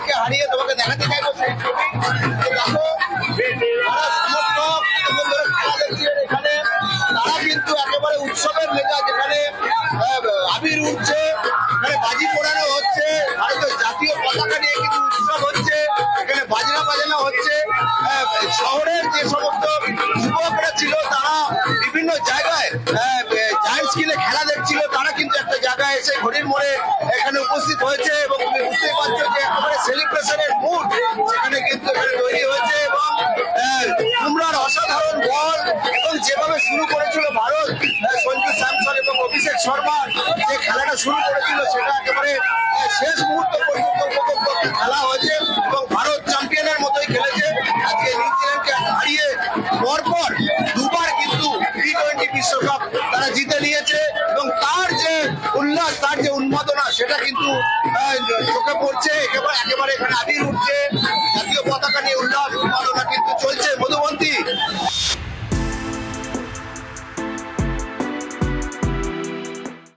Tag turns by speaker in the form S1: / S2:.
S1: নিউজিল্যান্ডকে হারিয়ে তোমাকে দেখাতে চাইবো সেই ছবি। দেখো যারা সমর্থক এবং যারা খেলা দেখছিলেন এখানে, তারা কিন্তু একেবারে উৎসবের মেজাজ। এখানে আবির উঠছে, এখানে বাজি পোড়ানো হচ্ছে, ভারতের জাতীয় পতাকা নিয়ে কিন্তু উৎসব হচ্ছে, এখানে বাজনা বাজানো হচ্ছে। শহরের যে সমস্ত যুবকরা ছিল তারা বিভিন্ন জায়গায় জায়ান্ট স্কিলে খেলা দেখছিল, তারা কিন্তু একটা জায়গায় এসে ঘড়ির মোড়ে এখানে উপস্থিত হয়েছে এবং তুমি বুঝতেই পারছো যে একেবারে সেলিব্রেশনের মুড সেখানে কিন্তু এখানে তৈরি হয়েছে। এবং বুমরার অসাধারণ বল এবং যেভাবে শুরু করেছিল ভারত, সঞ্জু স্যামসন এবং অভিষেক শর্মা যে খেলাটা শুরু করেছিল সেটা একেবারে শেষ মুহূর্ত পর্যন্ত উপভোগ্য খেলা হয়েছে এবং ভারত চ্যাম্পিয়নের মতোই খেলেছে। আজকে নিউজিল্যান্ডকে হারিয়ে পরপর দুবার কিন্তু টি-20 বিশ্বকাপ তারা জিতে নিয়েছে এবং তার যে উল্লাস, তার যে উন্মাদনা সেটা কিন্তু চোখে পড়ছে। একেবারে এখানে আবির উঠছে,